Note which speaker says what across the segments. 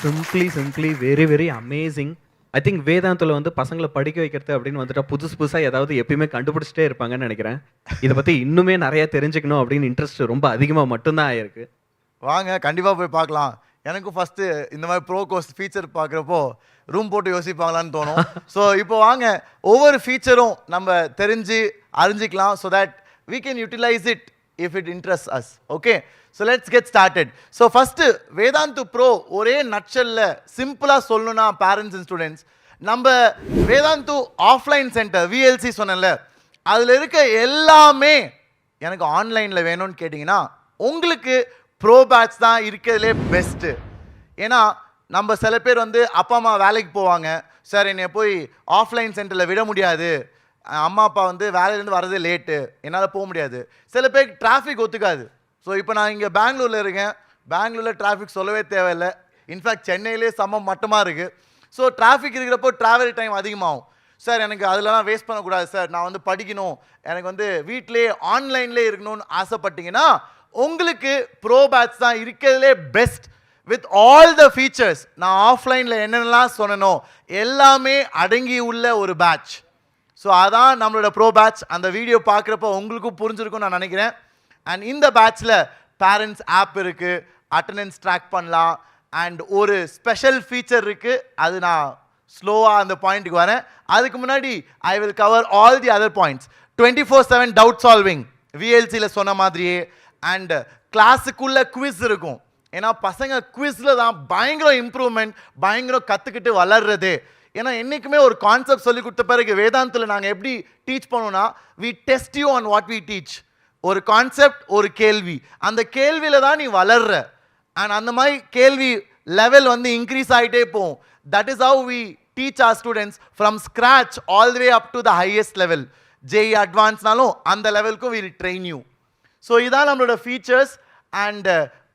Speaker 1: Simply very very amazing. I think வேதாந்தில வந்து பசங்கள படிக்க வைக்கிறது அப்படின்னு வந்துட்டா புதுசு புதுசா ஏதாவது எப்பயுமே கண்டுபிடிச்சிட்டே இருப்பாங்கன்னு நினைக்கிறேன். இத பத்தி இன்னுமே நெறைய தெரிஞ்சுக்கணும் அப்படின்னு இன்ட்ரெஸ்ட் ரொம்ப அதிகமா மட்டும் தான் ஆயிருக்கு.
Speaker 2: வாங்க கண்டிப்பா போய் பார்க்கலாம். எனக்கும் ஃபர்ஸ்ட் இந்த மாதிரி ப்ரோ கோர்ஸ் ஃபீச்சர் பார்க்குறப்போ ரூம் போட்டு யோசிப்பாங்களான்னு தோணும். ஸோ இப்போ வாங்க ஒவ்வொரு ஃபீச்சரும் நம்ம தெரிஞ்சு அறிஞ்சிக்கலாம். So that we can utilize it if it interests us. Okay, so let's get started. So first Vedantu bro ஒரே நட்சல்ல சிம்பிளா சொல்லணும்னா பேரண்ட்ஸ் அண்ட் ஸ்டூடெண்ட்ஸ், நம்ம வேதாந்து ஆஃப்லைன் சென்டர் விஎல்சி சொன்னேன்ல, அதில் இருக்க எல்லாமே எனக்கு ஆன்லைனில் வேணும்னு கேட்டிங்கன்னா உங்களுக்கு ப்ரோ பேட்ச் தான் இருக்கிறதுலே பெஸ்ட்டு. ஏன்னா நம்ம சில பேர் வந்து அப்பா அம்மா வேலைக்கு போவாங்க, சார் என்னை போய் ஆஃப்லைன் சென்டரில் விட முடியாது, அம்மா அப்பா வந்து வேலையிலேருந்து வரதே லேட்டு, என்னால் போக முடியாது. சில பேருக்கு டிராஃபிக் ஒத்துக்காது. ஸோ இப்போ நான் இங்கே பெங்களூரில் இருக்கேன், பெங்களூரில் டிராஃபிக் சொல்லவே தேவையில்லை. இன்ஃபேக்ட் சென்னையிலே சமம் மட்டமாக இருக்குது. ஸோ டிராஃபிக் இருக்கிறப்போ ட்ராவல் டைம் அதிகமாகும். சார் எனக்கு அதிலலாம் வேஸ்ட் பண்ணக்கூடாது சார், நான் வந்து படிக்கணும், எனக்கு வந்து வீட்டிலே ஆன்லைன்லேயே இருக்கணும்னு ஆசைப்பட்டீங்கன்னா உங்களுக்கு ப்ரோ பேட்ச் தான் இருக்கிறதுலே best with all the features. நான் ஆஃப்லைனில் என்னென்னலாம் சொன்னனோ எல்லாமே அடங்கி உள்ள ஒரு பேட்ச். ஸோ அதான் நம்மளோட ப்ரோ பேட்ச். அந்த வீடியோ பார்க்குறப்ப உங்களுக்கும் புரிஞ்சிருக்கும்னு நான் நினைக்கிறேன். அண்ட் இந்த பேட்ச்சில் பேரண்ட்ஸ் ஆப் இருக்குது, அட்டண்டன்ஸ் ட்ராக் பண்ணலாம், அண்ட் ஒரு ஸ்பெஷல் ஃபீச்சர் இருக்குது. அது நான் ஸ்லோவாக அந்த பாயிண்ட்டுக்கு வரேன். அதுக்கு முன்னாடி I will cover all the other points. 24/7 doubt solving விஎல்சியில் சொன்ன மாதிரியே. அண்ட் கிளாஸுக்குள்ள குவிஸ் இருக்கும். ஏன்னா பசங்க குவிஸில் தான் பயங்கர இம்ப்ரூவ்மெண்ட், பயங்கர கற்றுக்கிட்டு வளர்றது. ஏன்னா என்றைக்குமே ஒரு கான்செப்ட் சொல்லி கொடுத்த பிறகு வேதாந்தில் நாங்கள் எப்படி டீச் பண்ணோம்னா, we test you on what we teach. ஒரு கான்செப்ட், ஒரு கேள்வி, அந்த கேள்வியில் தான் நீ வளர்ற. அண்ட் அந்த மாதிரி கேள்வி லெவல் வந்து இன்க்ரீஸ் ஆகிட்டே போகும். That is how we teach our students from scratch all the way up to the highest level. JEE அட்வான்ஸ்னாலும் அந்த லெவலுக்கும் வில் ட்ரெயின் யூ. ஸோ இதான் நம்மளோட ஃபீச்சர்ஸ். அண்ட்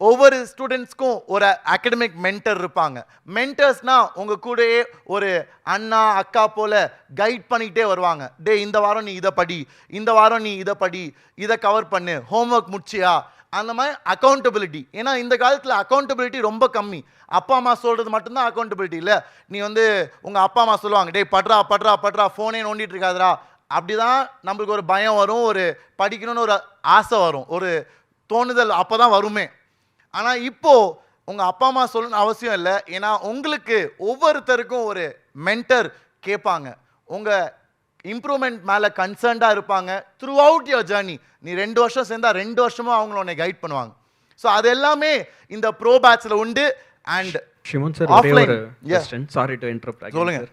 Speaker 2: ஒவ்வொரு ஸ்டூடெண்ட்ஸ்க்கும் ஒரு அகடமிக் மென்டர் இருப்பாங்க. மென்டர்ஸ்னால் உங்கள் கூடயே ஒரு அண்ணா அக்கா போல் கைட் பண்ணிக்கிட்டே வருவாங்க. டே இந்த வாரம் நீ இதை படி, இந்த வாரம் நீ இதை படி, இதை கவர் பண்ணு, ஹோம்ஒர்க் முடிச்சியா, அந்த மாதிரி அக்கௌண்டபிலிட்டி. ஏன்னா இந்த காலத்தில் அக்கௌண்டபிலிட்டி ரொம்ப கம்மி. அப்பா அம்மா சொல்கிறது மட்டும்தான் அக்கௌண்டபிலிட்டி இல்லை. நீ வந்து உங்கள் அப்பா அம்மா சொல்லுவாங்க, டே பட்றா ஃபோனே நோண்டிட்டு இருக்காதரா, அப்படி தான் நம்மளுக்கு ஒரு பயம் வரும், ஒரு படிக்கணும்னு ஒரு ஆசை வரும், ஒரு தோணுதல் அப்போ தான் வருமே. ஆனால் இப்போது உங்கள் அப்பா அம்மா சொல்லணும்னு அவசியம் இல்லை. ஏன்னா உங்களுக்கு ஒவ்வொருத்தருக்கும் ஒரு மென்டர் கேட்பாங்க, உங்கள் இம்ப்ரூவ்மெண்ட் மேலே கன்சர்ன்டாக இருப்பாங்க த்ரூ அவுட் யுவர் ஜேர்னி. நீ 2 வருஷம் சேர்ந்தா 2 வருஷமும் அவங்கள உன்னை கைட் பண்ணுவாங்க. ஸோ அது எல்லாமே இந்த ப்ரோ பேட்சில் உண்டு. அண்ட்
Speaker 1: ஷிமோன் சார், ஒரே ஒரு क्वेश्चन, சாரி டு இன்டரப்ட்.
Speaker 2: சொல்லுங்க.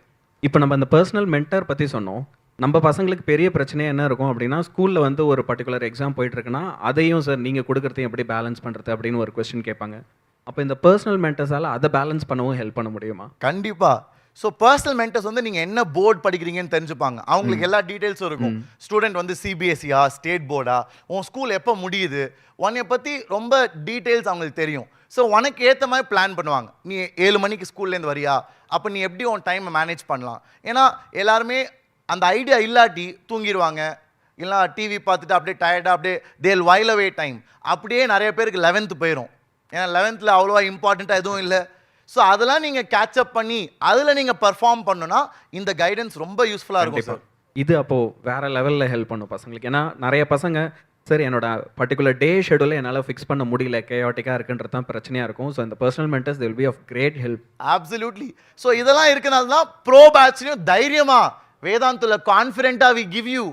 Speaker 1: இப்போ நம்ம அந்த பர்சனல் மென்டர் பற்றி சொன்னோம். நம்ம பசங்களுக்கு பெரிய பிரச்சனை என்ன இருக்கும் அப்படின்னா, ஸ்கூலில் வந்து ஒரு பர்டிகுலர் எக்ஸாம் போயிட்டு இருக்குன்னா அதையும் சார் நீங்கள் கொடுக்குறதையும் எப்படி பேலன்ஸ் பண்ணுறது அப்படின்னு ஒரு கொஸ்டின் கேட்பாங்க. அப்போ இந்த பர்சனல் மென்டர்ஸால் அதை பேலன்ஸ் பண்ணவும் ஹெல்ப் பண்ண முடியுமா?
Speaker 2: கண்டிப்பாக. ஸோ பர்சனல் மென்டர்ஸ் வந்து நீங்கள் என்ன போர்டு படிக்கிறீங்கன்னு தெரிஞ்சுப்பாங்க. அவங்களுக்கு எல்லா டீட்டெயில்ஸும் இருக்கும். ஸ்டூடெண்ட் வந்து சிபிஎஸ்சியா, ஸ்டேட் போர்டா, உன் ஸ்கூல் எப்போ முடியுது, உன்னை பற்றி ரொம்ப டீட்டெயில்ஸ் அவங்களுக்கு தெரியும். ஸோ உனக்கு ஏற்ற மாதிரி பிளான் பண்ணுவாங்க. நீ 7 மணிக்கு ஸ்கூல்லேருந்து வரியா, அப்போ நீ எப்படி உன் டைமை மேனேஜ் பண்ணலாம். ஏன்னா எல்லாருமே அந்த ஐடியா இல்லாட்டி தூங்கிடுவாங்க, இல்லை டிவி பார்த்துட்டு அப்படியே டயர்டாக அப்படியே தேல் வைல் அவே டைம். அப்படியே நிறைய பேருக்கு 11th போயிடும். ஏன்னா 11th அவ்வளோவா இம்பார்ட்டண்ட்டாக எதுவும் இல்லை. ஸோ அதெல்லாம் நீங்கள் கேட்சப் பண்ணி அதில் நீங்கள் பர்ஃபார்ம் பண்ணணும்னா இந்த கைடன்ஸ் ரொம்ப யூஸ்ஃபுல்லாக இருக்கும் சார்.
Speaker 1: இது அப்போது வேறு லெவலில் ஹெல்ப் பண்ணும் பசங்களுக்கு. ஏன்னா நிறைய பசங்க சார் என்னோட பர்டிகுலர் டே ஷெடியூலை என்னால் ஃபிக்ஸ் பண்ண முடியல, கேயாட்டிக்காக இருக்குன்றது தான் பிரச்சனையாக இருக்கும். ஸோ இந்த personal mentors will be of great help.
Speaker 2: Absolutely. So இதெல்லாம் இருக்கிறனால தான் ப்ரோ பேட்ச்லையும் தைரியமாக வேதாந்தில் கான்ஃபிடென்ட்டாக we give you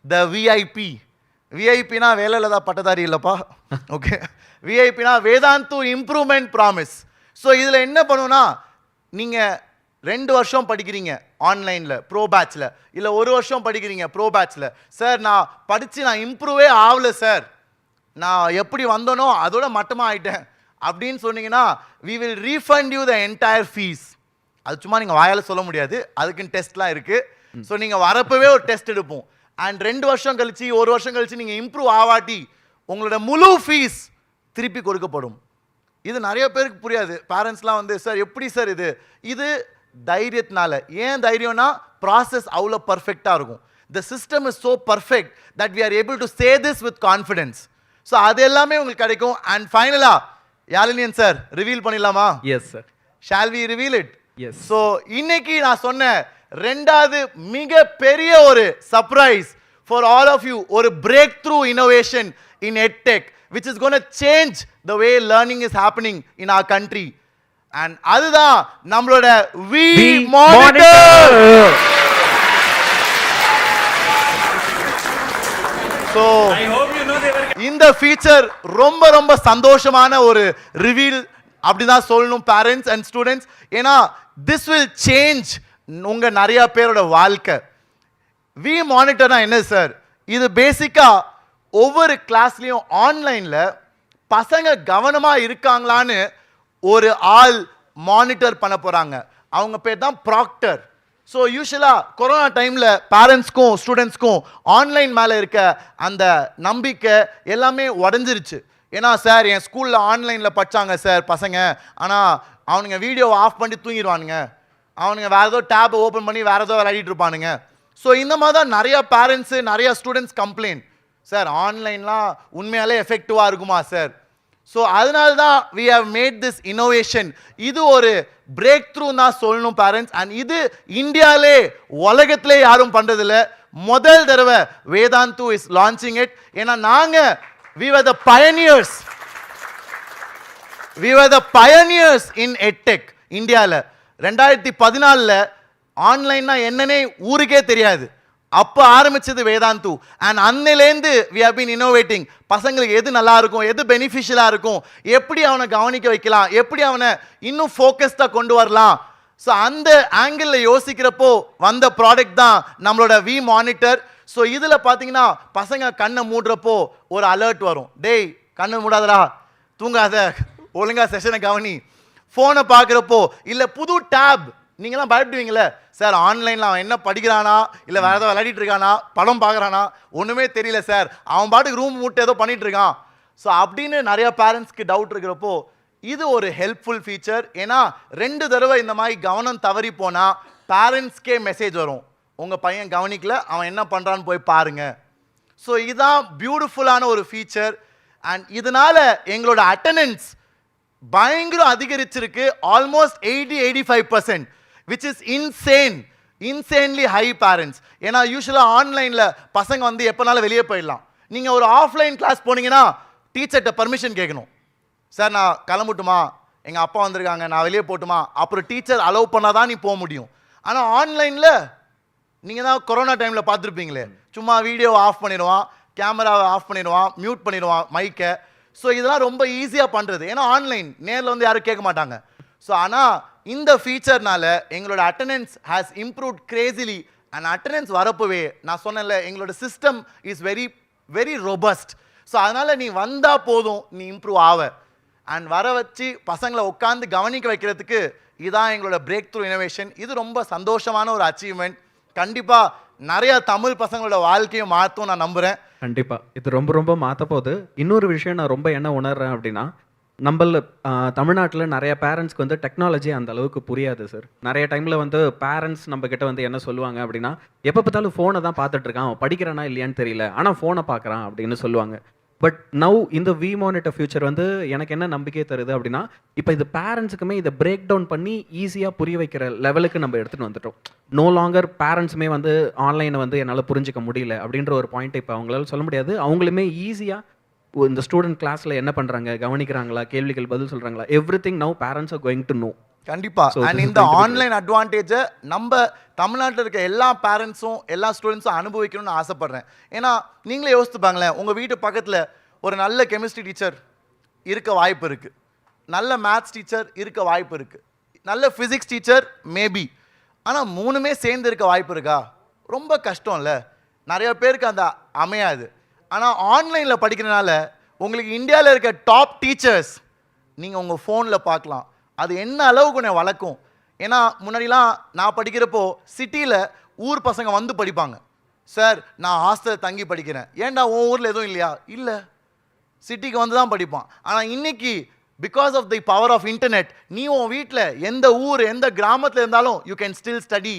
Speaker 2: the VIP. விஐபினா வேலையில் தான் பட்டதாரி இல்லைப்பா, ஓகே. விஐபினா வேதாந்து இம்ப்ரூவ்மெண்ட் ப்ராமிஸ். ஸோ இதில் என்ன பண்ணுன்னா, நீங்கள் 2 வருஷம் படிக்கிறீங்க ஆன்லைனில் ப்ரோ பேட்சில், இல்லை 1 வருஷம் படிக்கிறீங்க ப்ரோ பேட்சில். சார் நான் படித்து நான் இம்ப்ரூவே ஆகலை சார், நான் எப்படி வந்தனோ அதோட மட்டமாக ஆகிட்டேன் அப்படின்னு சொன்னீங்கன்னா, we will refund you the entire fees. அது சும்மா நீங்கள் வாயால் சொல்ல முடியாது, அதுக்குன்னு டெஸ்ட்லாம் இருக்குது. ஸோ நீங்கள் வரப்பவே ஒரு டெஸ்ட் எடுப்போம். அண்ட் 2 வருஷம் கழிச்சு 1 வருஷம் கழிச்சு நீங்கள் இம்ப்ரூவ் ஆவாட்டி உங்களோட முழு ஃபீஸ் திருப்பி கொடுக்கப்படும். இது நிறைய பேருக்கு புரியாது. பேரண்ட்ஸ்லாம் வந்து சார் எப்படி சார் இது தைரியத்தினால. ஏன் தைரியம்னா ப்ராசஸ் அவ்வளோ பர்ஃபெக்டாக இருக்கும். The system is so perfect that we are able to say this with confidence. So அது எல்லாமே உங்களுக்கு கிடைக்கும். அண்ட் ஃபைனலாக யாழினியன் சார் ரிவீல் பண்ணிடலாமா?
Speaker 1: Yes sir.
Speaker 2: Shall we reveal it?
Speaker 1: Yes.
Speaker 2: So இன்னைக்கு நான் சொன்ன ரெண்டாவது மிக பெரிய ஒரு surprise for all of you, ஒரு breakthrough innovation in EdTech which is going to change the way learning is happening in our country. And அதுதான் நம்மளோட V Monitor. So இந்த ஃபீச்சர் ரொம்ப ரொம்ப சந்தோஷமான ஒரு ரிவீல் அப்படிதான் சொல்லணும் பேரண்ட்ஸ் அண்ட் ஸ்டூடெண்ட்ஸ். ஏன்னா திஸ் வில் சேஞ்ச் உங்க நிறைய பேரோட வாழ்க்கை. வி மானிட்டர்னா என்ன சார்? இது பேசிக்கா ஒவ்வொரு கிளாஸ்லயும் ஆன்லைன்ல பசங்க கவனமா இருக்காங்களான்னு ஒரு ஆள் மானிட்டர் பண்ண போறாங்க. அவங்க பேர் தான் ப்ராக்டர். ஸோ யூஸ்வலாக கொரோனா டைமில் பேரண்ட்ஸ்க்கும் ஸ்டூடெண்ட்ஸ்க்கும் ஆன்லைன் மேலே இருக்க அந்த நம்பிக்கை எல்லாமே உடஞ்சிருச்சு. ஏன்னா சார் என் ஸ்கூலில் ஆன்லைனில் படித்தாங்க சார் பசங்க, ஆனால் அவனுங்க வீடியோவை ஆஃப் பண்ணி தூங்கிடுவானுங்க, அவனுங்க வேறு ஏதோ டேப் ஓப்பன் பண்ணி வேறு ஏதோ விளையாடிட்டு இருப்பானுங்க. ஸோ இந்த மாதிரி தான் நிறையா பேரண்ட்ஸு நிறையா ஸ்டூடெண்ட்ஸ் கம்ப்ளைண்ட், சார் ஆன்லைன்லாம் உண்மையாலே எஃபெக்டிவாக இருக்குமா சார்? ஸோ அதனால தான் we have made this innovation. இது ஒரு பிரேக் த்ரூ தான் சொல்லணும் பேரண்ட்ஸ். அண்ட் இது இந்தியாவிலே உலகத்திலே யாரும் பண்றதில்ல. முதல் தடவை வேதாந்து இஸ் லான்ச்சிங் இட். ஏன்னா நாங்கள் we were the pioneers in EdTech இந்தியாவில். 2014 ஆன்லைன்னா என்னன்னே ஊருக்கே தெரியாது. அப்போ ஆரம்பிச்சது வேதாந்து. அண்ட் அன்னிலேருந்து we have been innovating. பசங்களுக்கு எது நல்லா இருக்கும், எது பெனிஃபிஷியலாக இருக்கும், எப்படி அவனை கவனிக்க வைக்கலாம், எப்படி அவனை இன்னும் ஃபோக்கஸ்டாக கொண்டு வரலாம். ஸோ அந்த ஆங்கிளில் யோசிக்கிறப்போ வந்த ப்ராடக்ட் தான் நம்மளோட வி மானிட்டர். ஸோ இதில் பார்த்தீங்கன்னா பசங்க கண்ணை மூடுறப்போ ஒரு அலர்ட் வரும், டேய் கண்ணை மூடாதடா, தூங்காத, ஒழுங்கா செஷனை கவனி. ஃபோனை பார்க்குறப்போ இல்லை புது டேப், நீங்களாம் பயப்படுவீங்களே சார் ஆன்லைனில் அவன் என்ன படிக்கிறானா இல்லை வேறு ஏதோ விளையாடிட்டு இருக்கானா, படம் பார்க்குறானா, ஒன்றுமே தெரியல சார், அவன் பாட்டுக்கு ரூம் மூட்டு ஏதோ பண்ணிட்டு இருக்கான். ஸோ அப்படின்னு நிறைய பேரண்ட்ஸ்க்கு டவுட் இருக்கிறப்போ இது ஒரு ஹெல்ப்ஃபுல் ஃபீச்சர். ஏன்னா 2 தடவை இந்த மாதிரி கவனம் தவறி போனால் பேரண்ட்ஸ்க்கே மெசேஜ் வரும், உங்கள் பையன் கவனிக்கல, அவன் என்ன பண்ணுறான்னு போய் பாருங்க. ஸோ இதுதான் பியூட்டிஃபுல்லான ஒரு ஃபீச்சர். அண்ட் இதனால எங்களோட அட்டெண்டன்ஸ் பயங்கரம் அதிகரிச்சிருக்கு, almost 80-85%, which is insanely high parents. ஏன்னா யூஸ்வலாக ஆன்லைனில் பசங்க வந்து எப்போனாலும் வெளியே போயிடலாம். நீங்கள் ஒரு ஆஃப்லைன் கிளாஸ் போனீங்கன்னா டீச்சர்கிட்ட பர்மிஷன் கேட்கணும், சார் நான் கிளம்பட்டுமா, எங்கள் அப்பா வந்திருக்காங்க, நான் வெளியே போட்டுமா, அப்புறம் டீச்சர் அலோவ் பண்ணால் தான் நீ போக முடியும். ஆனால் ஆன்லைனில் நீங்கள் தான் கொரோனா டைமில் பார்த்துருப்பீங்களே, சும்மா வீடியோவை ஆஃப் பண்ணிடுவான், கேமராவை ஆஃப் பண்ணிடுவான், மியூட் பண்ணிடுவான் மைக்கை. ஸோ இதெல்லாம் ரொம்ப ஈஸியாக பண்ணுறது, ஏன்னா ஆன்லைன் நேரில் வந்து யாரும் கேட்க மாட்டாங்க. ஸோ ஆனால் இந்த ஃபீச்சர்னால எங்களோட attendance has improved crazily. And attendance வரப்போவே நான் சொன்னேன்ல எங்களோட system is very robust. So அதனால் நீ வந்தால் போதும், நீ இம்ப்ரூவ் ஆவ. அண்ட் வர வச்சு பசங்களை உட்காந்து கவனிக்க வைக்கிறதுக்கு இதான் எங்களோட பிரேக் த்ரூ இனோவேஷன். இது ரொம்ப சந்தோஷமான ஒரு அச்சீவ்மெண்ட். கண்டிப்பாக நிறைய தமிழ் பசங்களோட வாழ்க்கையை மாற்றும் நான் நம்புகிறேன்.
Speaker 1: கண்டிப்பாக இது ரொம்ப ரொம்ப மாற்ற போகுது. இன்னொரு விஷயம் நான் ரொம்ப என்ன உணர்றேன் அப்படின்னா, நம்மள தமிழ்நாட்டில் நிறைய பேரண்ட்ஸ்க்கு வந்து டெக்னாலஜி அந்த அளவுக்கு புரியாது சார். நிறைய டைமில் வந்து பேரண்ட்ஸ் நம்ம கிட்ட வந்து என்ன சொல்லுவாங்க அப்படின்னா, எப்போ பார்த்தாலும் ஃபோனை தான் பார்த்துட்டு இருக்கான், அவன் படிக்கிறானா இல்லையான்னு தெரியல, ஆனால் ஃபோனை பார்க்குறான் அப்படின்னு சொல்லுவாங்க. பட் நவ் இந்த வி மானிட்டர் ஃபியூச்சர் வந்து எனக்கு என்ன நம்பிக்கை தருது அப்படின்னா, இப்போ இது பேரண்ட்ஸுக்குமே இதை பிரேக் டவுன் பண்ணி ஈஸியாக புரிய வைக்கிற லெவலுக்கு நம்ம எடுத்துகிட்டு வந்துட்டோம். நோ லாங்கர் பேரண்ட்ஸுமே வந்து ஆன்லைனை வந்து என்னால் புரிஞ்சிக்க முடியல அப்படின்ற ஒரு பாயிண்ட்டை இப்போ அவங்களால சொல்ல முடியாது. அவங்களுமே ஈஸியாக இந்த ஸ்டூடெண்ட் கிளாஸில் என்ன பண்ணுறாங்க, கவனிக்கிறாங்களா, கேள்விகள் பதில் சொல்கிறாங்களா, everything now parents are going to know.
Speaker 2: கண்டிப்பா. அண்ட் இந்த ஆன்லைன் அட்வான்டேஜை நம்ம தமிழ்நாட்டில் இருக்க எல்லா பேரண்ட்ஸும் எல்லா ஸ்டூடெண்ட்ஸும் அனுபவிக்கணும்னு ஆசைப்படுறேன். ஏன்னா நீங்களே யோசித்துப்பாங்களேன், உங்கள் வீட்டு பக்கத்தில் ஒரு நல்ல கெமிஸ்ட்ரி டீச்சர் இருக்க வாய்ப்பு இருக்குது, நல்ல மேத்ஸ் டீச்சர் இருக்க வாய்ப்பு இருக்குது, நல்ல ஃபிசிக்ஸ் டீச்சர் மேபி. ஆனால் 3மே சேர்ந்து இருக்க வாய்ப்பு இருக்கா? ரொம்ப கஷ்டம் இல்லை, நிறைய பேருக்கு அந்த அமையாது. ஆனால் ஆன்லைனில் படிக்கிறனால உங்களுக்கு இந்தியாவில் இருக்க டாப் டீச்சர்ஸ் நீங்கள் உங்கள் ஃபோனில் பார்க்கலாம். அது என்ன அளவுக்கு நான் வளர்க்கும். ஏன்னா முன்னாடிலாம் நான் படிக்கிறப்போ சிட்டியில் ஊர் பசங்க வந்து படிப்பாங்க, சார் நான் ஹாஸ்டலில் தங்கி படிக்கிறேன், ஏன்டா உன் ஊரில் எதுவும் இல்லையா? இல்லை, சிட்டிக்கு வந்து தான் படிப்பான். ஆனால் இன்னைக்கு because of the power of internet, நீ உன் வீட்டில் எந்த ஊர் எந்த கிராமத்தில் இருந்தாலும் you can still study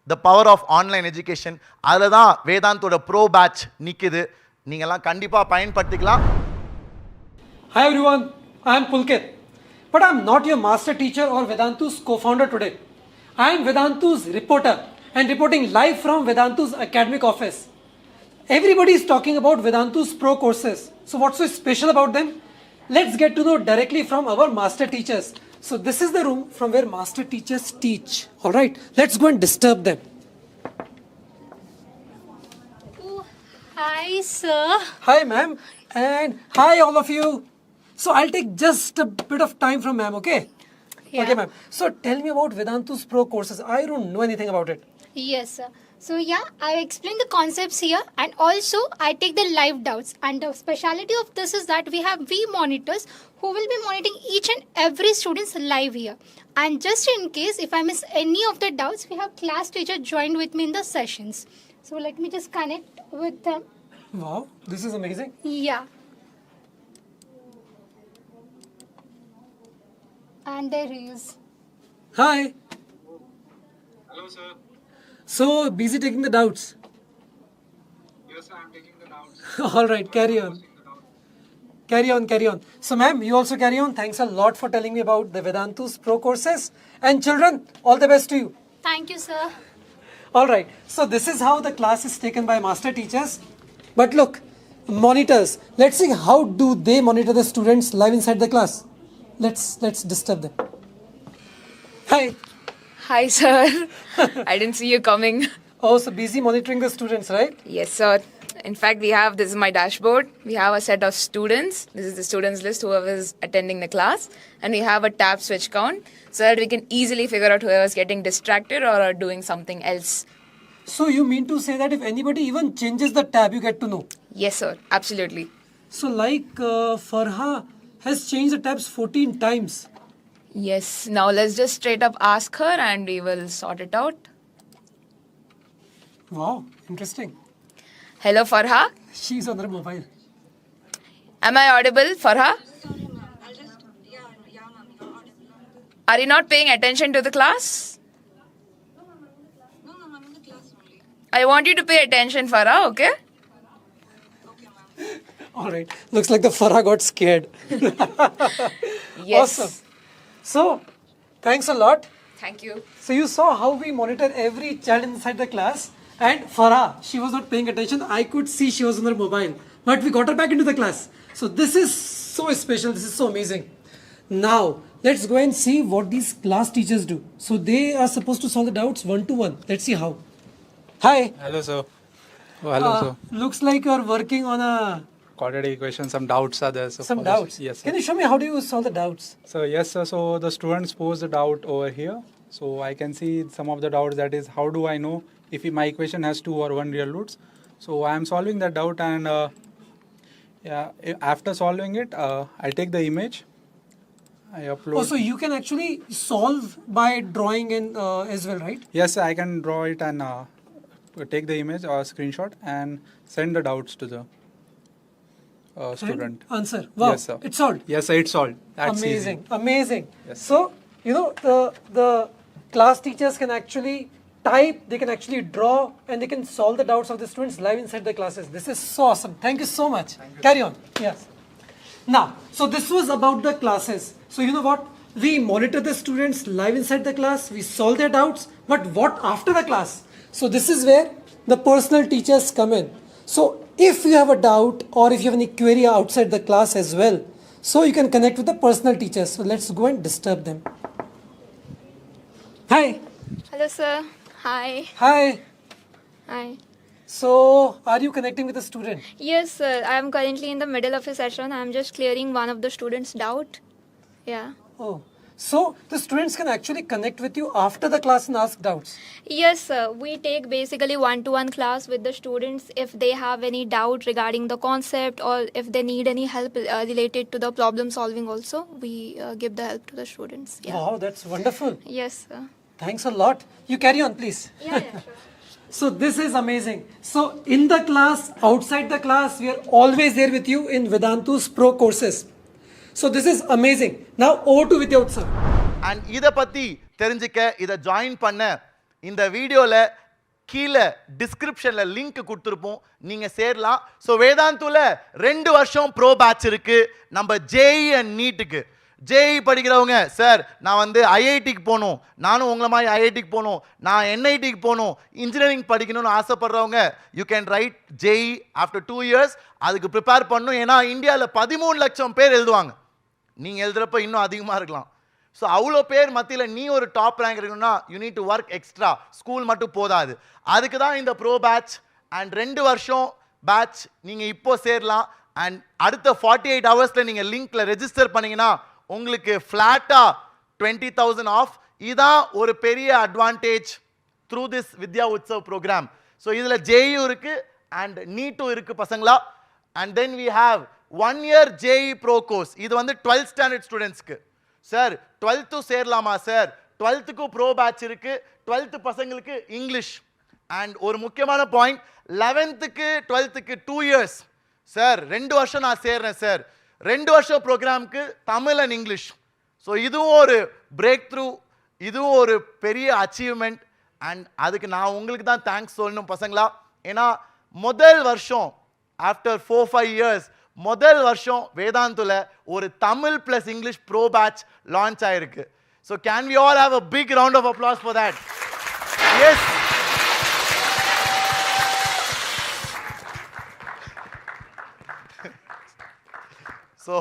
Speaker 2: the power of online education. அதில் தான் வேதாந்தோட ப்ரோ பேட்ச் நிற்குது. நீங்கள்லாம் கண்டிப்பாக பயன்படுத்திக்கலாம்.
Speaker 3: Hi everyone, I am Pulkit. But I'm not your master teacher or Vedantu's co-founder today. I am Vedantu's reporter and reporting live from Vedantu's academic office. Everybody is talking about Vedantu's pro courses. So what's so special about them? Let's get to know directly from our master teachers. So this is the room from where master teachers teach. All right, let's go and disturb them.
Speaker 4: Oh, hi, sir.
Speaker 3: Hi, ma'am, and hi, all of you. So I'll take just a bit of time from ma'am, okay?
Speaker 4: Yeah.
Speaker 3: Okay, ma'am. So tell me about Vedantu's pro courses. I don't know anything about it.
Speaker 4: Yes, sir. So yeah, I explain the concepts here, and also I take the live doubts. And the speciality of this is that we have V monitors who will be monitoring each and every student's live here. And just in case if I miss any of the doubts, we have class teacher joined with me in the sessions. So let me just connect with them.
Speaker 3: Wow, this is amazing.
Speaker 4: Yeah. And there he is.
Speaker 3: Hi.
Speaker 5: Hello, sir.
Speaker 3: So busy taking the doubts.
Speaker 5: Yes, sir, I'm taking the doubts.
Speaker 3: All right, carry on. Carry on, carry on. So, ma'am, you also carry on. Thanks a lot for telling me about the Vedantu's pro courses. And children, all the best to you.
Speaker 4: Thank you, sir.
Speaker 3: All right. So this is how the class is taken by master teachers. But look, monitors. Let's see how do they monitor the students live inside the class. Let's disturb them. Hi.
Speaker 6: Hi, sir. I didn't see you coming.
Speaker 3: Oh, so busy monitoring the students, right?
Speaker 6: Yes, sir. In fact, this is my dashboard. We have a set of students. This is the students list, whoever is attending the class. And we have a tab switch count so that we can easily figure out whoever is getting distracted or are doing something else.
Speaker 3: So you mean to say that if anybody even changes the tab, you get to know?
Speaker 6: Yes, sir. Absolutely.
Speaker 3: So like Farha has changed the tabs 14 times.
Speaker 6: Yes. Now let's just straight up ask her and we will sort it out.
Speaker 3: Wow, interesting.
Speaker 6: Hello, Farha.
Speaker 3: She's on her mobile.
Speaker 6: Am I audible, Farha? Are you not paying attention to the class? I want you to pay attention, Farha, okay?
Speaker 3: All right. Looks like the Farah got scared.
Speaker 6: Yes.
Speaker 3: Awesome. So, thanks a lot.
Speaker 6: Thank you.
Speaker 3: So you saw how we monitor every child inside the class. And Farah, she was not paying attention. I could see she was on her mobile. But we got her back into the class. So this is so special. This is so amazing. Now, let's go and see what these class teachers do. So they are supposed to solve the doubts one to one. Let's see how. Hi.
Speaker 5: Hello, sir. Oh, hello, sir.
Speaker 3: Looks like you're working on
Speaker 5: Quadratic equation, some doubts are there. So
Speaker 3: some
Speaker 5: for this-
Speaker 3: doubts.
Speaker 5: Yes, sir.
Speaker 3: Can you show me how do you solve the doubts?
Speaker 5: So, yes, sir. So, the students pose the doubt over here. So, I can see some of the doubts, that is, how do I know if my equation has 2 or 1 real roots? So, I am solving that doubt, and after solving it, I'll take the image. I upload.
Speaker 3: Oh, so you can actually solve by drawing in as well, right?
Speaker 5: Yes, sir, I can draw it and take the image or screenshot and send the doubts to the student.
Speaker 3: And answer. Wow.
Speaker 5: Yes, sir.
Speaker 3: It's solved.
Speaker 5: Yes, sir, it's solved. That's
Speaker 3: Amazing.
Speaker 5: easy.
Speaker 3: Amazing.
Speaker 5: Yes.
Speaker 3: So, you know, the class teachers can actually type, they can actually draw, and they can solve the doubts of the students live inside the classes. This is so awesome. Thank you so much. Carry on. Yes. Now, so this was about the classes. So you know what? We monitor the students live inside the class, we solve their doubts, but what after the class? So this is where the personal teachers come in. So if you have a doubt or if you have any query outside the class as well, so you can connect with the personal teachers. So let's go and disturb them. Hi.
Speaker 4: Hello, sir. Hi.
Speaker 3: Hi.
Speaker 4: Hi.
Speaker 3: So are you connecting with a student?
Speaker 4: Yes, sir. I am currently in the middle of a session. I am just clearing one of the students' doubt. Yeah.
Speaker 3: Oh. So the students can actually connect with you after the class and ask doubts.
Speaker 4: Yes, sir. We take basically one-to-one class with the students if they have any doubt regarding the concept or if they need any help related to the problem solving also. We give the help to the students. Yeah.
Speaker 3: Wow, that's wonderful.
Speaker 4: Yes, sir.
Speaker 3: Thanks a lot. You carry on, please.
Speaker 4: Yeah, sure.
Speaker 3: So this is amazing. So in the class, outside the class, we are always there with you in Vedantu's pro courses. So this is amazing. Now over to Vidyut sir.
Speaker 2: And இதை பற்றி தெரிஞ்சுக்க இதை join பண்ண இந்த வீடியோவில் கீழே டிஸ்கிரிப்ஷனில் link கொடுத்துருப்போம், நீங்கள் சேரலாம். ஸோ வேதாந்துல 2 வருஷம் ப்ரோ பேட்ச் இருக்குது நம்ம ஜேஇ அண்ட் நீட்டுக்கு. ஜேஇ படிக்கிறவங்க சார் நான் வந்து ஐஐடிக்கு போகணும், நானும் உங்களை மாதிரி ஐஐடிக்கு போகணும், நான் என்ஐடிக்கு போகணும், இன்ஜினியரிங் படிக்கணும்னு ஆசைப்படுறவங்க you can write JEE after 2 years. அதுக்கு ப்ரிப்பேர் பண்ணணும். ஏன்னா இந்தியாவில் 13 லட்சம் பேர் எழுதுவாங்க. நீங்கள் எழுதுறப்ப இன்னும் அதிகமாக இருக்கலாம். ஸோ அவ்வளோ பேர் மத்தியில் நீ ஒரு டாப் ரேங்க் இருக்கணும்னா you need to work extra. School மட்டும் போதாது. அதுக்கு தான் இந்த ப்ரோ பேட்ச் அண்ட் 2 வருஷம் பேட்ச் நீங்கள் இப்போ சேரலாம். அண்ட் அடுத்த 48 ஹவர்ஸில் நீங்கள் லிங்க்ல ரெஜிஸ்டர் பண்ணீங்கன்னா உங்களுக்கு ஃப்ளாட்டாக 20,000 ஆஃப். இதுதான் ஒரு பெரிய advantage through this Vidya Utsav programme. So இதில் ஜேயும் இருக்கு அண்ட் நீட்டும் இருக்கு பசங்களா. And then we have 1 year JEE pro course. இது வந்து 12th ஸ்டாண்டர்ட் ஸ்டூடெண்ட்ஸ்க்கு. சார் 12th சேரலாமா சார்? 12th ப்ரோ பேட்ச் இருக்கு. 12th பசங்களுக்கு இங்கிலீஷ். அண்ட் ஒரு முக்கியமான point 11th 12th 2 years. Sir 2 வருஷம் நான் சேர்றேன் சார். 2 வருஷம் ப்ரோக்ராம்க்கு தமிழ் அண்ட் இங்கிலீஷ். ஸோ இதுவும் ஒரு பிரேக் த்ரூ, இதுவும் ஒரு பெரிய அச்சீவ்மெண்ட். அண்ட் அதுக்கு நான் உங்களுக்கு தான் தேங்க்ஸ் சொல்லணும் பசங்களா. ஏன்னா முதல் வருஷம் ஆஃப்டர் 4-5 years முதல் வருஷம் வேதாந்துல ஒரு Tamil plus English pro batch launch ஆயிருக்கு. So can we all have a big round of applause for that? Yes. So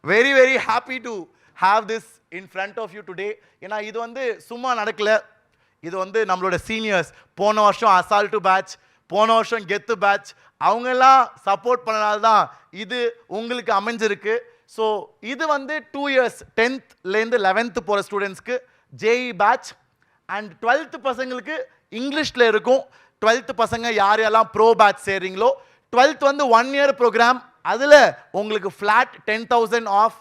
Speaker 2: very very happy to have this in front of you today. ஏன்னா இது வந்து சும்மா நடக்கல. இது வந்து நம்மளோட சீனியர்ஸ் போன வருஷம் அசால்ட்டு பேட்ச், போன வருஷம் கெத்து பேட்ச், அவங்கெல்லாம் சப்போர்ட் பண்ணனால தான் இது உங்களுக்கு அமைஞ்சிருக்கு. ஸோ இது வந்து 2 years 10thலேருந்து 11th போகிற ஸ்டூடெண்ட்ஸ்க்கு ஜேஇ பேட்ச். அண்ட் 12th பசங்களுக்கு இங்கிலீஷில் இருக்கும். 12th பசங்க யார் யாரெல்லாம் ப்ரோ பேட்ச் சேர்றீங்களோ 12th வந்து 1 year ப்ரோக்ராம். அதில் உங்களுக்கு ஃப்ளாட் 10,000 ஆஃப்.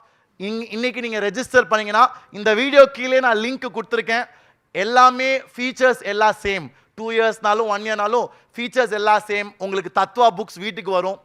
Speaker 2: இன்னைக்கு நீங்கள் ரெஜிஸ்டர் பண்ணீங்கன்னா இந்த வீடியோ கீழே நான் லிங்க் கொடுத்துருக்கேன். எல்லாமே ஃபீச்சர்ஸ் எல்லாம் சேம். 2 yearsனாலும் 1 yearனாலும் ஃபீச்சர்ஸ் எல்லாம் சேம். உங்களுக்கு தத்வா புக்ஸ் வீட்டுக்கு வரும்.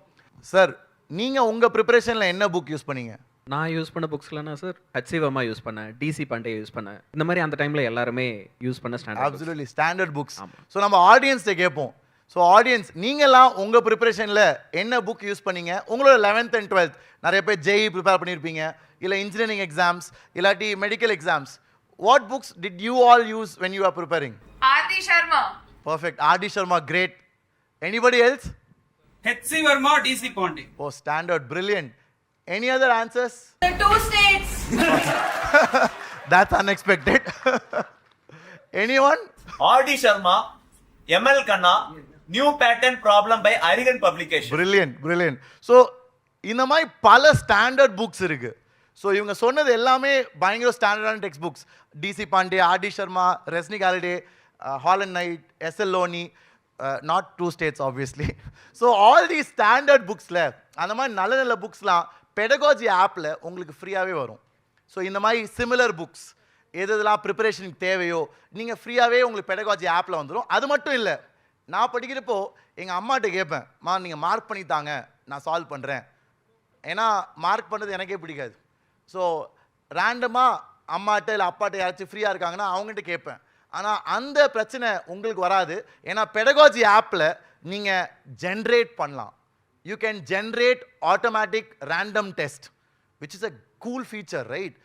Speaker 2: சார் நீங்கள் உங்கள் ப்ரிப்பரேஷனில் என்ன புக் யூஸ் பண்ணீங்க?
Speaker 1: நான் யூஸ் பண்ண புக்ஸ்லனா சார் ஹச்சிவமா யூஸ் பண்ணேன், டிசி பாண்டே யூஸ் பண்ணேன். இந்த மாதிரி அந்த டைமில் எல்லாருமே யூஸ் பண்ண standard.
Speaker 2: Absolutely standard books. So நம்ம ஆடியன்ஸ்ட்டை கேட்போம். ஸோ ஆடியன்ஸ் நீங்கள்லாம் உங்கள் ப்ரிப்பரேஷனில் என்ன புக் யூஸ் பண்ணீங்க? உங்களோட 11th and 12th நிறைய பேர் ஜேஇ ப்ரிப்பேர் பண்ணியிருப்பீங்க, இல்லை இன்ஜினியரிங் எக்ஸாம்ஸ், இல்லாட்டி medical exams. What books did you all use when you are preparing?
Speaker 6: Aarti Sharma.
Speaker 2: Perfect. Aarti Sharma, great. Anybody else?
Speaker 7: HC Verma, DC Ponte.
Speaker 2: Oh standard, brilliant. Any other answers?
Speaker 6: The 2 states.
Speaker 2: That's unexpected. Anyone?
Speaker 8: R.D. Sharma, M.L. Khanna, New Pattern Problem by Arigan Publication.
Speaker 2: Brilliant, brilliant. So இந்த மாதிரி பல standard books இருக்கு. So இவங்க சொன்னது எல்லாமே பயங்கர ஸ்டாண்டர்டான text books. DC Pandey, RD Sharma, Resnick Halliday, Hall and Knight, SL Loney, not 2 states obviously. So all the standard புக்ஸில் அந்த மாதிரி நல்ல நல்ல புக்ஸ்லாம் பெடகாஜி ஆப்பில் உங்களுக்கு ஃப்ரீயாகவே வரும். ஸோ இந்த மாதிரி சிமிலர் புக்ஸ் எதெல்லாம் ப்ரிப்பரேஷனுக்கு தேவையோ நீங்கள் ஃப்ரீயாகவே உங்களுக்கு பெடகாஜி ஆப்பில் வந்துடும். அது மட்டும் இல்லை, நான் படிக்கிறப்போ எங்கள் அம்மாட்ட கேட்பேன், மா நீங்கள் மார்க் பண்ணி தாங்க நான் சால்வ் பண்ணுறேன். ஏன்னா மார்க் பண்ணது எனக்கே பிடிக்காது. ஸோ ரேண்டமாக அம்மாட்ட இல்லை அப்பாட்ட யாராச்சும் ஃப்ரீயாக இருக்காங்கன்னா அவங்ககிட்ட கேட்பேன். ஆனால் அந்த பிரச்சனை உங்களுக்கு வராது. ஏன்னா பெடகாஜி ஆப்பில் நீங்கள் ஜென்ரேட் பண்ணலாம். You can generate automatic random test which is a cool feature, right?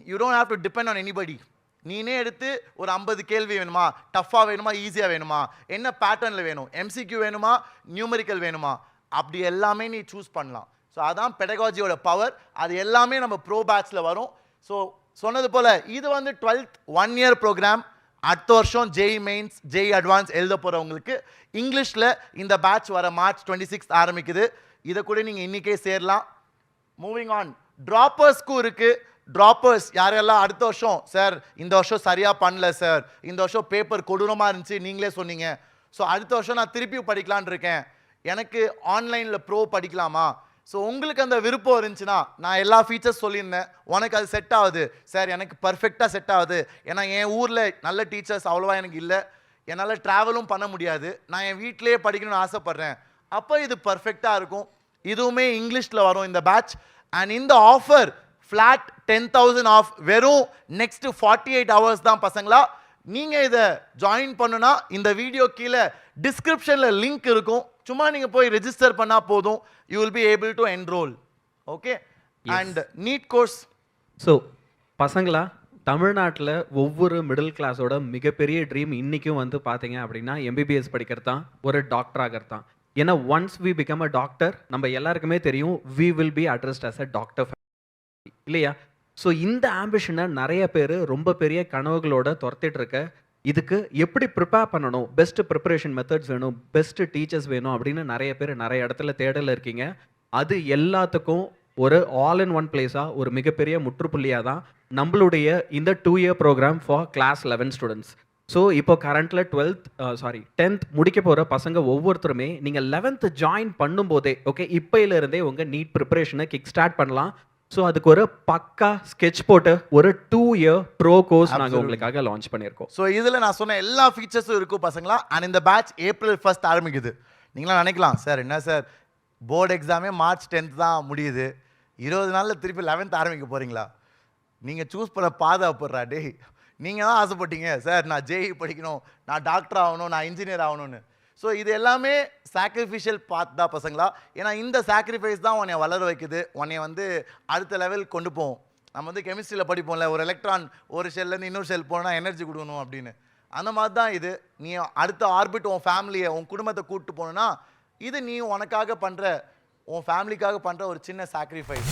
Speaker 2: You don't have to depend on anybody. நீனே எடுத்து ஒரு 50 கேள்வி வேணுமா, டஃப்பாக வேணுமா, ஈஸியாக வேணுமா, என்ன பேட்டர்னில் வேணும், எம்சிக்யூ வேணுமா, நியூமரிக்கல் வேணுமா, அப்படி எல்லாமே நீ சூஸ் பண்ணலாம். ஸோ அதான் பெடகாஜியோட பவர். அது எல்லாமே நம்ம ப்ரோ பேட்சில் வரும். ஸோ சொன்னது போல் இது வந்து 12th 1 year ப்ரோக்ராம். அடுத்த வருஷம் ஜேஇ மெயின்ஸ், ஜேஇ அட்வான்ஸ் எழுத போகிறவங்களுக்கு இங்கிலீஷில் இந்த பேட்ச் வர March 26 ஆரம்பிக்குது. இதை கூட நீங்கள் இன்றைக்கே சேரலாம். மூவிங் ஆன், ட்ராப்பர்ஸ்க்கும் இருக்குது. ட்ராப்பர்ஸ் யாரெல்லாம் அடுத்த வருஷம் சார் இந்த வருஷம் சரியாக பண்ணல சார், இந்த வருஷம் பேப்பர் கொடூரமாக இருந்துச்சு நீங்களே சொன்னீங்க, ஸோ அடுத்த வருஷம் நான் திருப்பி படிக்கலான் இருக்கேன், எனக்கு ஆன்லைனில் ப்ரோ படிக்கலாமா? ஸோ உங்களுக்கு அந்த விருப்பம் இருந்துச்சுன்னா நான் எல்லா ஃபீச்சர்ஸ் சொல்லியிருந்தேன். உனக்கு அது செட் ஆகுது சார், எனக்கு பர்ஃபெக்டாக செட் ஆகுது. ஏன்னா என் ஊரில் நல்ல டீச்சர்ஸ் அவ்வளோவா எனக்கு இல்லை, என்னால் ட்ராவலும் பண்ண முடியாது, நான் என் வீட்டிலேயே படிக்கணும்னு ஆசைப்பட்றேன், அப்போ இது பர்ஃபெக்டாக இருக்கும். இதுவுமே இங்கிலீஷில் வரும் இந்த பேட்ச். அண்ட் இந்த ஆஃபர் ஃப்ளாட் 10,000 ஆஃப் வெறும் நெக்ஸ்ட் 48 hours தான் பசங்களா. நீங்கள் இதை ஜாயின் பண்ணுனா இந்த வீடியோ கீழே டிஸ்கிரிப்ஷனில் லிங்க் இருக்கும், சும்மா நீங்கள் போய் ரெஜிஸ்டர் பண்ணால் போதும். You will be able to enroll. Okay, and NEET course.
Speaker 1: So பசங்களா, தமிழ்நாட்டில் ஒவ்வொரு மிடில் கிளாஸோட மிகப்பெரிய ட்ரீம் இன்றைக்கும் வந்து பார்த்தீங்க அப்படின்னா எம்பிபிஎஸ் படிக்கிறது தான், ஒரு டாக்டர் ஆகிறது தான். ஏன்னா once we become a doctor, நம்ம எல்லாருக்குமே தெரியும் we will be entrusted as a doctor இல்லையா? ஸோ இந்த ஆம்பிஷனை நிறைய பேர் ரொம்ப பெரிய கனவுகளோட துரத்திட்டு இருக்க, இதுக்கு எப்படி ப்ரிப்பேர் பண்ணணும், பெஸ்ட் ப்ரிப்பரேஷன் மெத்தட்ஸ் வேணும், பெஸ்ட் டீச்சர்ஸ் வேணும் அப்படின்னு நிறைய பேர் நிறைய இடத்துல தேடல இருக்கீங்க. அது எல்லாத்துக்கும் ஒரு ஆல் இன் ஒன் பிளேஸாக ஒரு மிகப்பெரிய முற்றுப்புள்ளியாக தான் நம்மளுடைய இந்த 2-year program for class 11 students. So இப்போ கரண்ட்டில் 10th முடிக்க போகிற பசங்க ஒவ்வொருத்தருமே நீங்கள் 11th ஜாயின் பண்ணும்போதே ஓகே இப்போயிலிருந்தே உங்கள் நீட் ப்ரிப்பரேஷனை கிக் ஸ்டார்ட் பண்ணலாம். ஸோ அதுக்கு ஒரு பக்கா ஸ்கெட்ச் போட்டு ஒரு 2-year ப்ரோ கோர்ஸ் நாங்கள் உங்களுக்காக லான்ச் பண்ணியிருக்கோம்.
Speaker 2: ஸோ இதில் நான் சொன்ன எல்லா ஃபீச்சர்ஸும் இருக்கும் பசங்களா. அண்ட் இந்த பேட்ச் April 1st ஆரம்பிக்குது. நீங்களாம் நினைக்கலாம் சார் என்ன சார் போர்டு எக்ஸாமே March 10th தான் முடியுது, 20 நாளில் திருப்பி 11th ஆரம்பிக்க போகிறீங்களா? நீங்கள் சூஸ் பண்ண பாதை அப்புறா டே. நீங்கள் தான் ஆசைப்பட்டீங்க சார் நான் JEE படிக்கணும், நான் டாக்டர் ஆகணும், நான் இன்ஜினியர் ஆகணும்னு. ஸோ இது எல்லாமே சாக்ரிஃபிஷியல் பாத் தான் பசங்களா. ஏன்னா இந்த சாக்ரிஃபைஸ் தான் உன்னை வளர வைக்குது, உன்னை வந்து அடுத்த லெவல் கொண்டு போவோம். நம்ம வந்து கெமிஸ்ட்ரியில் படிப்போம்ல, ஒரு எலக்ட்ரான் ஒரு ஷெல்லேருந்து இன்னொரு ஷெல் போனால் எனர்ஜி கொடுக்கணும் அப்படின்னு. அந்த மாதிரி தான் இது. நீ அடுத்த ஆர்பிட் உன் ஃபேமிலியை உன் குடும்பத்தை கூப்பிட்டு போகணுன்னா இது நீ உனக்காக பண்ணுற உன் ஃபேமிலிக்காக பண்ணுற ஒரு சின்ன சாக்ரிஃபைஸ்.